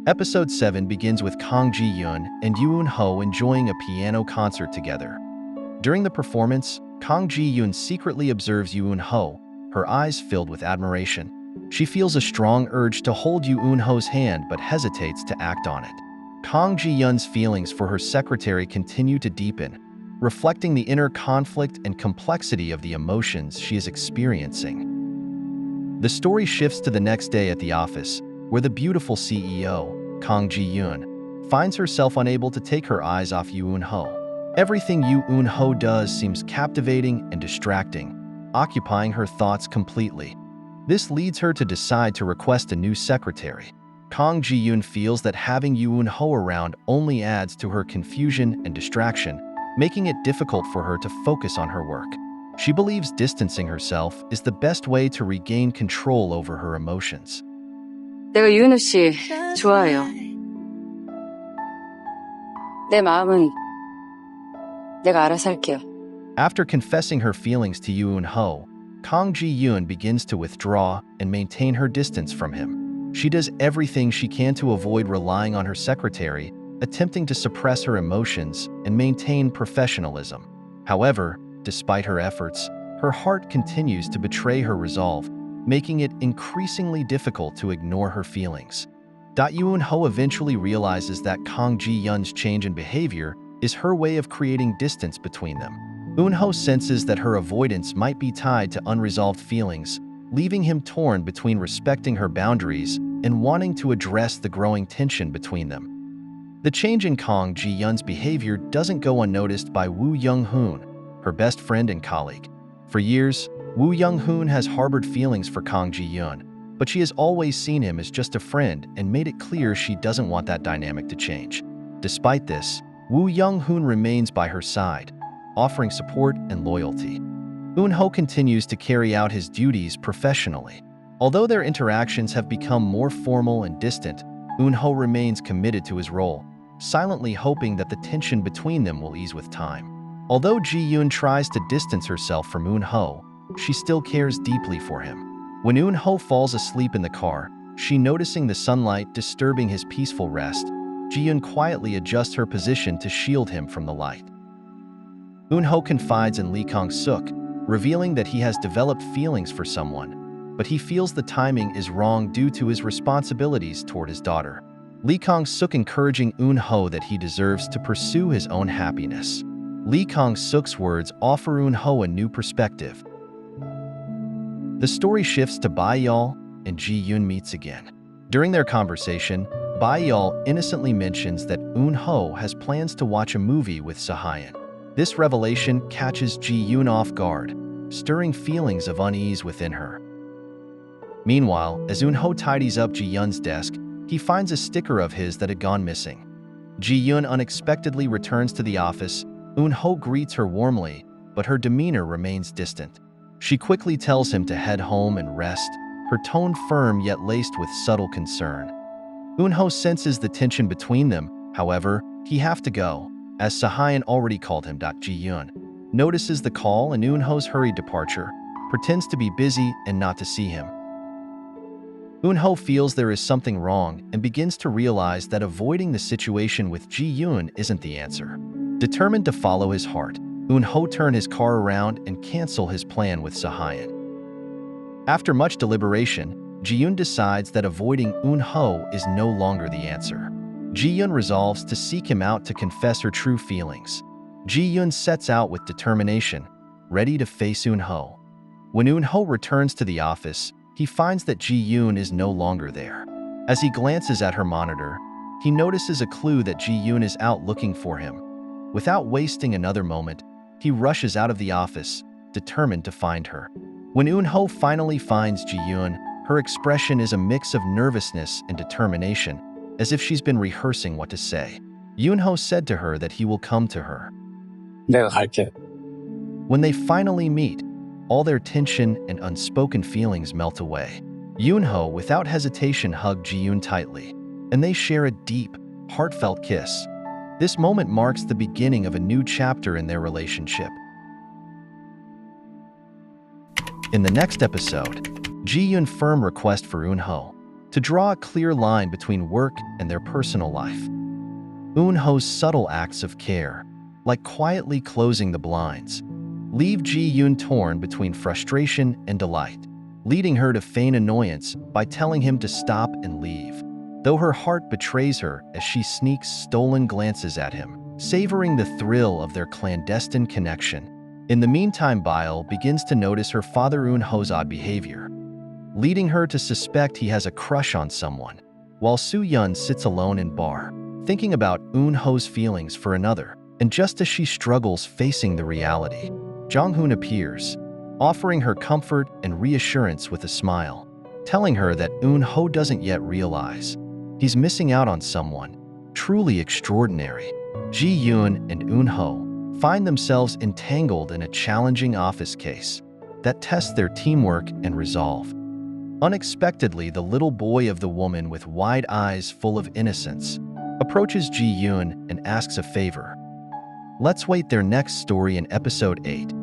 Episode 7 begins with Kang Ji-yoon and Yoon-ho enjoying a piano concert together. During the performance, Kang Ji-yoon secretly observes Yoon-ho, her eyes filled with admiration. She feels a strong urge to hold Yoon-ho's hand but hesitates to act on it. Kang Ji-yoon's feelings for her secretary continue to deepen, reflecting the inner conflict and complexity of the emotions she is experiencing. The story shifts to the next day at the office, where the beautiful CEO, Kang Ji-yoon, finds herself unable to take her eyes off Yoon-ho. Everything Yoon-ho does seems captivating and distracting, occupying her thoughts completely. This leads her to decide to request a new secretary. Kang Ji-yoon feels that having Yoon-ho around only adds to her confusion and distraction, making it difficult for her to focus on her work. She believes distancing herself is the best way to regain control over her emotions. 내가 유은우 씨 좋아해요. 내 마음은 내가 알아서 할게요. After confessing her feelings to Yoon-ho, Kang Ji-yoon begins to withdraw and maintain her distance from him. She does everything she can to avoid relying on her secretary, attempting to suppress her emotions and maintain professionalism. However, despite her efforts, her heart continues to betray her resolve, making it increasingly difficult to ignore her feelings. Yoon-ho eventually realizes that Kang Ji-yoon's change in behavior is her way of creating distance between them. Yoon-ho senses that her avoidance might be tied to unresolved feelings, leaving him torn between respecting her boundaries and wanting to address the growing tension between them. The change in Kang Ji-yoon's behavior doesn't go unnoticed by Woo Young-hoon, her best friend and colleague. For years, Woo Young-hoon has harbored feelings for Kang Ji-yoon, but she has always seen him as just a friend and made it clear she doesn't want that dynamic to change. Despite this, Woo Young-hoon remains by her side, offering support and loyalty. Yoon-ho continues to carry out his duties professionally. Although their interactions have become more formal and distant, Yoon-ho remains committed to his role, silently hoping that the tension between them will ease with time. Although Ji-yoon tries to distance herself from Yoon-ho, she still cares deeply for him. When Yoon-ho falls asleep in the car, she noticing the sunlight disturbing his peaceful rest, Ji-yoon quietly adjusts her position to shield him from the light. Yoon-ho confides in Lee Kang-suk, revealing that he has developed feelings for someone, but he feels the timing is wrong due to his responsibilities toward his daughter. Lee Kang-suk encouraging Yoon-ho that he deserves to pursue his own happiness. Lee Kang-suk's words offer Yoon-ho a new perspective. The story shifts to Bae-yeol and Ji-yoon meets again. During their conversation, Bae-yeol innocently mentions that Yoon-ho has plans to watch a movie with Seo-hyun. This revelation catches Ji-yoon off guard, stirring feelings of unease within her. Meanwhile, as Yoon-ho tidies up Ji-yoon's desk, he finds a sticker of his that had gone missing. Ji-yoon unexpectedly returns to the office. Yoon-ho greets her warmly, but her demeanor remains distant. She quickly tells him to head home and rest, her tone firm yet laced with subtle concern. Yoon-ho senses the tension between them, however, he has to go, as Seo-hyun already called him. Ji-yoon notices the call and Yoon-ho's hurried departure, pretends to be busy and not to see him. Yoon-ho feels there is something wrong and begins to realize that avoiding the situation with Ji-yoon isn't the answer. Determined to follow his heart, Yoon-ho turns his car around and cancels his plan with Seo-hyun. After much deliberation, Ji-yoon decides that avoiding Yoon-ho is no longer the answer. Ji-yoon resolves to seek him out to confess her true feelings. Ji-yoon sets out with determination, ready to face Yoon-ho. When Yoon-ho returns to the office, he finds that Ji-yoon is no longer there. As he glances at her monitor, he notices a clue that Ji-yoon is out looking for him. Without wasting another moment, he rushes out of the office, determined to find her. When Yoon-ho finally finds Ji-yoon, her expression is a mix of nervousness and determination, as if she's been rehearsing what to say. Yoon-ho said to her that he will come to her. 내가 갈게. When they finally meet, all their tension and unspoken feelings melt away. Yoon-ho, without hesitation, hugged Ji-yoon tightly, and they share a deep, heartfelt kiss. This moment marks the beginning of a new chapter in their relationship. In the next episode, Ji-yoon's firm request for Yoon-ho to draw a clear line between work and their personal life. Eun-ho's subtle acts of care, like quietly closing the blinds, leave Ji-yoon torn between frustration and delight, leading her to feign annoyance by telling him to stop and leave, though her heart betrays her as she sneaks stolen glances at him, savoring the thrill of their clandestine connection. In the meantime, Bile begins to notice her father Eun-ho's odd behavior, leading her to suspect he has a crush on someone, while Soo-yeon sits alone in bar, thinking about Eun-ho's feelings for another. And just as she struggles facing the reality, Jong-hoon appears, offering her comfort and reassurance with a smile, telling her that Eun-ho doesn't yet realize he's missing out on someone truly extraordinary. Ji-yoon and Eun-ho find themselves entangled in a challenging office case that tests their teamwork and resolve. Unexpectedly, the little boy of the woman with wide eyes full of innocence approaches Ji-yoon and asks a favor. Let's wait their next story in episode 8.